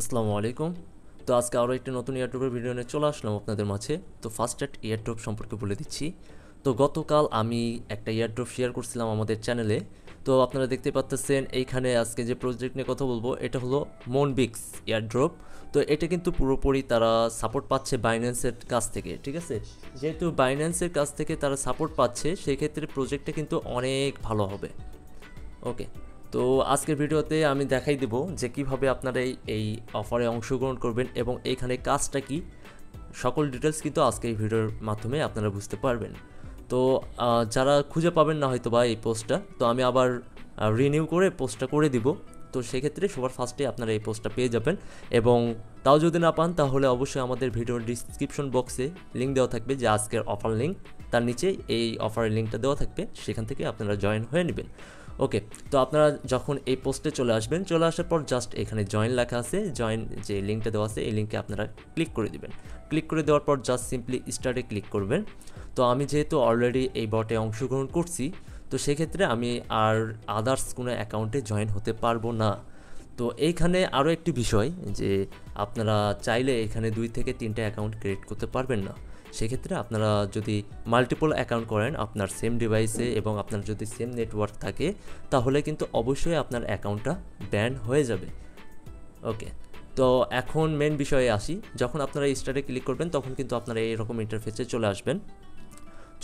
আসসালামু আলাইকুম। তো আজকে আরও একটি নতুন এয়ারড্রপের ভিডিও নিয়ে চলে আসলাম আপনাদের মাঝে। তো ফার্স্ট এড এয়ারড্রপ সম্পর্কে বলে দিচ্ছি। তো গতকাল আমি একটা এয়ারড্রপ শেয়ার করছিলাম আমাদের চ্যানেলে। তো আপনারা দেখতে পাচ্ছেন এইখানে আজকে যে প্রজেক্ট নিয়ে কথা বলবো এটা হলো মনবিক্স এয়ারড্রপ। তো এটা কিন্তু পুরোপুরি তারা সাপোর্ট পাচ্ছে বাইন্যান্সের কাছ থেকে, ঠিক আছে। যেহেতু বাইন্যান্সের কাছ থেকে তারা সাপোর্ট পাচ্ছে সেক্ষেত্রে প্রজেক্টটা কিন্তু অনেক ভালো হবে। ওকে, তো আজকের ভিডিওতে আমি দেখাই দেব যে কিভাবে আপনারা এই অফারে অংশগ্রহণ করবেন এবং এইখানে কাজটা কি, সকল ডিটেলস কিন্তু আজকে এই ভিডিওর মাধ্যমে আপনারা বুঝতে পারবেন। তো যারা খুঁজে পাবেন না হয়তো বা এই পোস্টটা, তো আমি আবার রিনিউ করে পোস্টটা করে দিব। তো সেক্ষেত্রে সবার ফার্স্টে আপনারা এই পোস্টটা পেয়ে যাবেন। এবং তাও যদি না পান তাহলে অবশ্যই আমাদের ভিডিওর ডিসক্রিপশন বক্সে লিঙ্ক দেওয়া থাকবে, যে আজকের অফার লিঙ্ক, তার নিচে এই অফারের লিঙ্কটা দেওয়া থাকবে, সেখান থেকে আপনারা জয়েন হয়ে নেবেন। ওকে, তো আপনারা যখন এই পোস্টে চলে আসবেন, চলে আসার পর জাস্ট এখানে জয়েন লেখা আছে, জয়েন যে লিঙ্কটা দেওয়া আছে এই লিঙ্কে আপনারা ক্লিক করে দিবেন। ক্লিক করে দেওয়ার পর জাস্ট সিম্পলি স্টার্টে ক্লিক করবেন। তো আমি যেহেতু অলরেডি এই বটে অংশগ্রহণ করছি, তো সেক্ষেত্রে আমি আর আদার্স কোনো অ্যাকাউন্টে জয়েন হতে পারবো না। তো এইখানে আরও একটি বিষয়, যে আপনারা চাইলে এখানে 2 থেকে 3টে অ্যাকাউন্ট ক্রিয়েট করতে পারবেন না। সেক্ষেত্রে আপনারা যদি মাল্টিপল অ্যাকাউন্ট করেন আপনার সেম ডিভাইসে এবং আপনার যদি সেম নেটওয়ার্ক থাকে, তাহলে কিন্তু অবশ্যই আপনার অ্যাকাউন্টটা ব্যান হয়ে যাবে। ওকে, তো এখন মেন বিষয়ে আসি। যখন আপনারা স্টার্টে ক্লিক করবেন তখন কিন্তু আপনারা এরকম ইন্টারফেসে চলে আসবেন।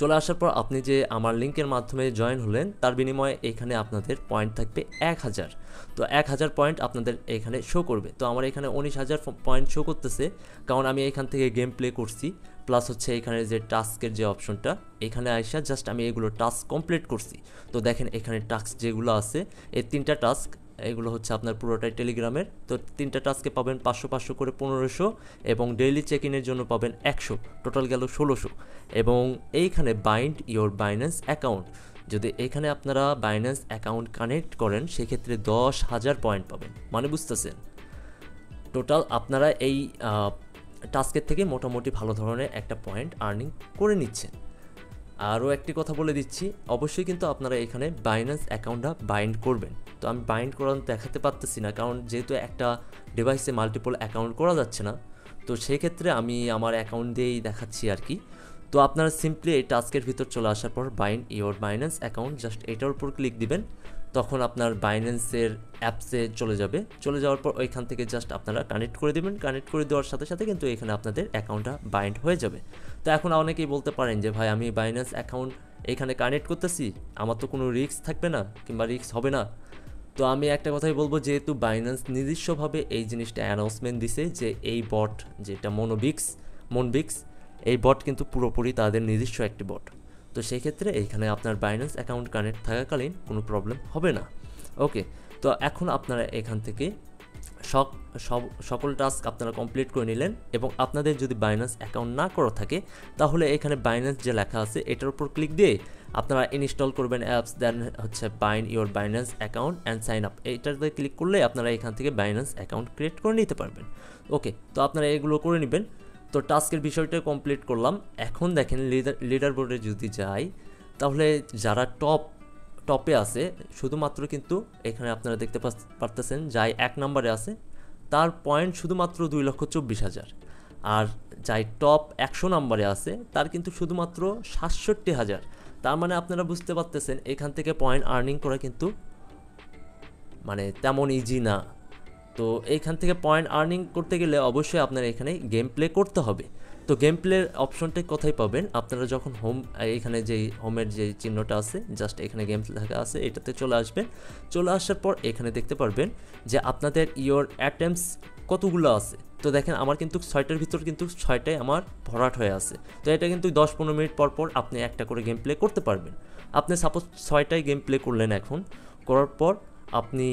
চলে আসার পর আপনি যে আমার লিঙ্কের মাধ্যমে জয়েন হলেন, তার বিনিময়ে এখানে আপনাদের পয়েন্ট থাকবে 1000। তো 1000 পয়েন্ট আপনাদের এখানে শো করবে। তো আমার এখানে 19000 পয়েন্ট শো করতেছে, কারণ আমি এখান থেকে গেম প্লে করছি। প্লাস হচ্ছে এখানে যে টাস্কের যে অপশনটা, এখানে আইসা জাস্ট আমি এগুলো টাস্ক কমপ্লিট করছি। তো দেখেন এখানে টাস্ক যেগুলো আছে, এই 3টা টাস্ক, এগুলো হচ্ছে আপনার পুরোটাই টেলিগ্রামের। তো 3টা টাস্কে পাবেন 500 500 করে 1500, এবং ডেইলি চেক ইনের জন্য পাবেন 100, টোটাল গেল 1600। এবং এইখানে বাইন্ড ইওর বাইন্যান্স অ্যাকাউন্ট, যদি এখানে আপনারা বাইন্যান্স অ্যাকাউন্ট কানেক্ট করেন সেক্ষেত্রে 10,000 পয়েন্ট পাবেন। মানে বুঝতেছেন, টোটাল আপনারা এই টাস্কের থেকে মোটামুটি ভালো ধরনের একটা পয়েন্ট আর্নিং করে নিচ্ছেন। আরও একটি কথা বলে দিচ্ছি, অবশ্যই কিন্তু আপনারা এখানে বাইন্যান্স অ্যাকাউন্টটা বাইন্ড করবেন। তো আমি বাইন্ড করা দেখাতে পারতেছি না, কারণ যেহেতু একটা ডিভাইসে মাল্টিপল অ্যাকাউন্ট করা যাচ্ছে না, তো সেক্ষেত্রে আমি আমার অ্যাকাউন্ট দিয়েই দেখাচ্ছি আর কি। তো আপনারা সিম্পলি এই টাস্কের ভিতর চলে আসার পর bind your Binance account, just এটার উপর ক্লিক দিবেন। তখন আপনার বাইন্যান্সের অ্যাপসে চলে যাবে। চলে যাওয়ার পর ওইখান থেকে জাস্ট আপনারা কানেক্ট করে দেবেন। কানেক্ট করে দেওয়ার সাথে সাথে কিন্তু এখানে আপনাদের অ্যাকাউন্টটা বাইন্ড হয়ে যাবে। তো এখন অনেকেই বলতে পারেন যে ভাই আমি বাইন্যান্স অ্যাকাউন্ট এখানে কানেক্ট করতেছি, আমার তো কোনো রিস্ক থাকবে না কিংবা রিস্ক হবে না। তো আমি একটা কথাই বলবো, যেহেতু বাইন্যান্স নিজস্বভাবে এই জিনিসটা অ্যানাউন্সমেন্ট দিছে যে এই বট যেটা মনবিক্স, এই বট কিন্তু পুরোপুরি তাদের নিজস্ব একটি বট। তো সেই ক্ষেত্রে এইখানে আপনার বাইন্যান্স অ্যাকাউন্ট কানেক্ট থাকাকালীন কোনো প্রবলেম হবে না। ওকে, তো এখন আপনারা এখান থেকে সকল টাস্ক আপনারা কমপ্লিট করে নিলেন। এবং আপনাদের যদি বাইন্যান্স অ্যাকাউন্ট না করা থাকে, তাহলে এখানে বাইন্যান্স যে লেখা আছে এটার উপর ক্লিক দিয়ে আপনারা ইনস্টল করবেন অ্যাপস, দেন হচ্ছে bind your Binance account and sign up, এইটাতে ক্লিক করলে আপনারা এখান থেকে বাইন্যান্স অ্যাকাউন্ট ক্রিয়েট করে নিতে পারবেন। ওকে, তো আপনারা এগুলো করে নেবেন। তো টাস্কের বিষয়টা কমপ্লিট করলাম। এখন দেখেন লিডার বোর্ডে যদি যাই, তাহলে যারা টপে আছে শুধুমাত্র কিন্তু এখানে আপনারা দেখতে পারতেছেন যাই 1 নম্বরে আছে তার পয়েন্ট শুধুমাত্র 2,24,000। আর যাই টপ 100 নম্বরে আছে তার কিন্তু শুধুমাত্র 67,000। তার মানে আপনারা বুঝতে পারতেছেন এখান থেকে পয়েন্ট আর্নিং করা কিন্তু মানে তেমন ইজি না। তো এইখান থেকে পয়েন্ট আর্নিং করতে গেলে অবশ্যই আপনার এখানে গেম প্লে করতে হবে। তো গেম প্লের অপশনটা কোথায় পাবেন, আপনারা যখন এখানে যেই হোমের যে চিহ্নটা আছে, জাস্ট এখানে গেমস লেখা আছে এটাতে চলে আসবেন। চলে আসার পর এখানে দেখতে পারবেন যে আপনাদের ইওর অ্যাটেম্পস কতগুলো আছে। তো দেখেন আমার কিন্তু 6টার ভিতর কিন্তু 6টাই আমার ভরাট হয়ে আছে। তো এটা কিন্তু 10-15 মিনিট পর পর আপনি একটা করে গেম প্লে করতে পারবেন। আপনি সাপোজ 6টাই গেম প্লে করলেন, এখন করার পর আপনি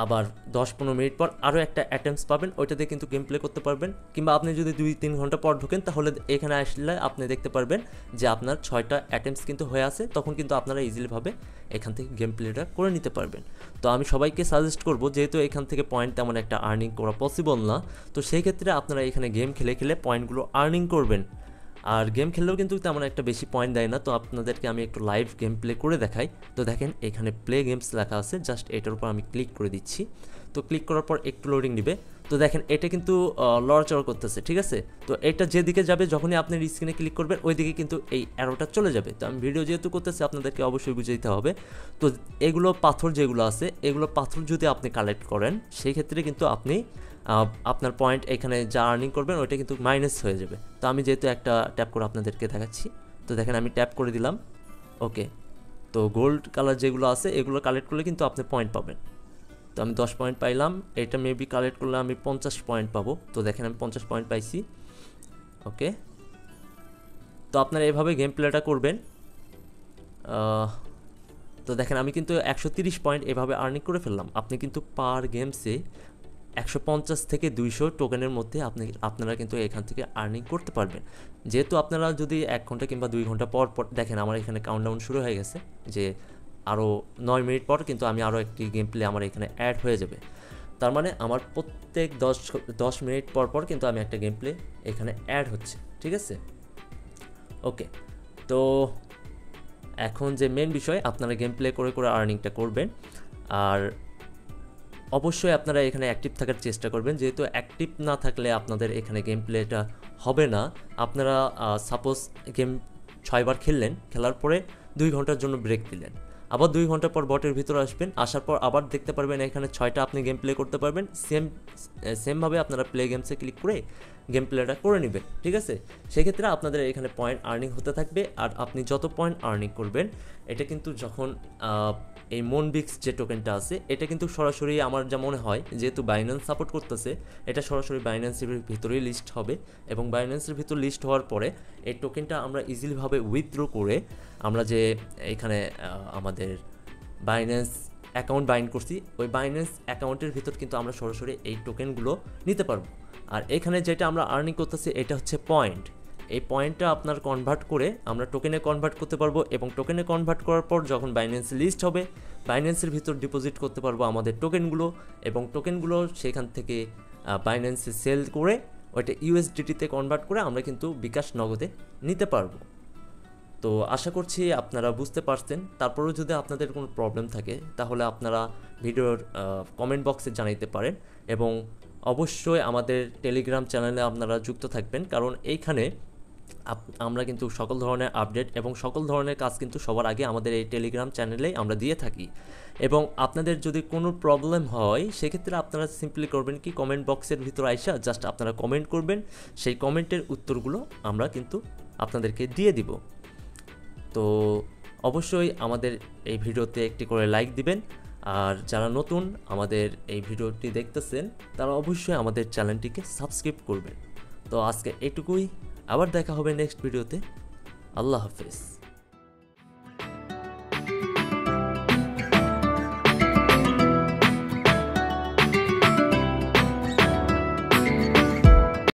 আবার 10-15 মিনিট পর আরও একটা অ্যাটেম্পস পাবেন, ওইটাতে কিন্তু গেম প্লে করতে পারবেন। কিংবা আপনি যদি 2-3 ঘন্টা পর ঢোকেন, তাহলে এখানে আসলে আপনি দেখতে পারবেন যে আপনার 6টা অ্যাটেম্পস কিন্তু হয়ে আছে, তখন কিন্তু আপনারা ইজিলিভাবে এখান থেকে গেম প্লেটা করে নিতে পারবেন। তো আমি সবাইকে সাজেস্ট করব, যেহেতু এখান থেকে পয়েন্ট তেমন একটা আর্নিং করা পসিবল না, তো সেই ক্ষেত্রে আপনারা এখানে গেম খেলে খেলে পয়েন্টগুলো আর্নিং করবেন। আর গেম খেললেও কিন্তু তেমন একটা বেশি পয়েন্ট দেয় না। তো আপনাদেরকে আমি একটু লাইভ গেম প্লে করে দেখাই। তো দেখেন এখানে প্লে গেমস লেখা আছে, জাস্ট এটার উপর আমি ক্লিক করে দিচ্ছি। তো ক্লিক করার পর একটু লোডিং নেবে। তো দেখেন এটা কিন্তু লড়াচড়া করতেছে, ঠিক আছে। তো এটা যেদিকে যাবে যখনই আপনি স্ক্রিনে ক্লিক করবেন ওইদিকে কিন্তু এই অ্যারোটা চলে যাবে। তো আমি ভিডিও যেহেতু করতেছি আপনাদেরকে অবশ্যই বুঝে দিতে হবে। তো এগুলো পাথর যেগুলো আছে এগুলো পাথর যদি আপনি কালেক্ট করেন সেই ক্ষেত্রে কিন্তু আপনি আপনার পয়েন্ট এখানে যা আর্নিং করবেন ওইটা কিন্তু মাইনাস হয়ে যাবে। তো আমি যেহেতু একটা ট্যাপ করে আপনাদেরকে দেখাচ্ছি, তো দেখেন আমি ট্যাপ করে দিলাম, ওকে। তো গোল্ড কালার যেগুলো আছে এগুলো কালেক্ট করলে কিন্তু আপনি পয়েন্ট পাবেন। তো আমি 10 পয়েন্ট পাইলাম, এটা মেবি কালেক্ট করলে আমি 50 পয়েন্ট পাবো। তো দেখেন আমি 50 পয়েন্ট পাইছি, ওকে। তো আপনারা এভাবে গেম প্লেটা করবেন। তো দেখেন আমি কিন্তু 130 পয়েন্ট এভাবে আর্নিং করে ফেললাম। আপনি কিন্তু পার গেমসে 150 থেকে 200 টোকেনের মধ্যে আপনারা কিন্তু এখান থেকে আর্নিং করতে পারবেন। যেহেতু আপনারা যদি 1 ঘন্টা কিংবা 2 ঘন্টা পর পর দেখেন আমার এখানে কাউন্টডাউন শুরু হয়ে গেছে, যে আরও 9 মিনিট পর কিন্তু আমি আরও একটি গেম প্লে আমার এখানে অ্যাড হয়ে যাবে। তার মানে আমার প্রত্যেক 10 মিনিট পর পর কিন্তু আমি একটা গেম প্লে এখানে অ্যাড হচ্ছে, ঠিক আছে, ওকে। তো এখন যে মেন বিষয়, আপনারা গেম প্লে করে করে আর্নিংটা করবেন। আর অবশ্যই আপনারা এখানে অ্যাক্টিভ থাকার চেষ্টা করবেন, যেহেতু অ্যাক্টিভ না থাকলে আপনাদের এখানে গেম প্লেটা হবে না। আপনারা সাপোজ গেম 6 বার খেললেন, খেলার পরে 2 ঘন্টার জন্য ব্রেক দিলেন, আবার 2 ঘন্টা পর বটের ভিতরে আসবেন, আসার পর আবার দেখতে পারবেন এখানে 6টা আপনি গেম প্লে করতে পারবেন। সেমভাবে আপনারা প্লে গেমসে ক্লিক করে গেম প্লেটা করে নেবেন, ঠিক আছে। সেক্ষেত্রে আপনাদের এখানে পয়েন্ট আর্নিং হতে থাকবে। আর আপনি যত পয়েন্ট আর্নিং করবেন এটা কিন্তু যখন এই মনবিক্স যে টোকেনটা আছে এটা কিন্তু সরাসরি আমার যা মনে হয়, যেহেতু বাইন্যান্স সাপোর্ট করতেছে, এটা সরাসরি বাইন্যান্সের ভিতরেই লিস্ট হবে। এবং বাইন্যান্সের ভিতর লিস্ট হওয়ার পরে এই টোকেনটা আমরা ইজিলিভাবে উইথড্র করে আমরা যে এখানে আমাদের বাইন্যান্স অ্যাকাউন্ট বাইন্ড করছি ওই বাইন্যান্স অ্যাকাউন্টের ভিতর কিন্তু আমরা সরাসরি এই টোকেনগুলো নিতে পারবো। আর এখানে যেটা আমরা আর্নিং করতেছি এটা হচ্ছে পয়েন্ট। এই পয়েন্টটা আপনার কনভার্ট করে আমরা টোকেনে কনভার্ট করতে পারবো, এবং টোকেনে কনভার্ট করার পর যখন বাইন্যান্স লিস্ট হবে বাইন্যান্সের ভিতর ডিপোজিট করতে পারবো আমাদের টোকেনগুলো, এবং টোকেনগুলো সেখান থেকে বাইন্যান্সে সেল করে ওইটা ইউএসডিটিতে কনভার্ট করে আমরা কিন্তু বিকাশ নগদে নিতে পারবো। তো আশা করছি আপনারা বুঝতে পারছেন। তারপরেও যদি আপনাদের কোনো প্রবলেম থাকে তাহলে আপনারা ভিডিওর কমেন্ট বক্সে জানাইতে পারেন, এবং অবশ্যই আমাদের টেলিগ্রাম চ্যানেলে আপনারা যুক্ত থাকবেন, কারণ এইখানে আমরা কিন্তু সকল ধরনের আপডেট এবং সকল ধরনের কাজ কিন্তু সবার আগে আমাদের এই টেলিগ্রাম চ্যানেলেই আমরা দিয়ে থাকি। এবং আপনাদের যদি কোনো প্রবলেম হয় সেক্ষেত্রে আপনারা সিম্পলি করবেন কি, কমেন্ট বক্সের ভিতর আইসা জাস্ট আপনারা কমেন্ট করবেন, সেই কমেন্টের উত্তরগুলো আমরা কিন্তু আপনাদেরকে দিয়ে দিব। তো অবশ্যই আমাদের এই ভিডিওতে একটি করে লাইক দিবেন। আর যারা নতুন আমাদের এই ভিডিওটি দেখতেছেন তারা অবশ্যই আমাদের চ্যানেলটিকে সাবস্ক্রাইব করবেন। তো আজকে এটুকুই, আবার দেখা হবে নেক্সট ভিডিওতে। আল্লাহ হাফেজ।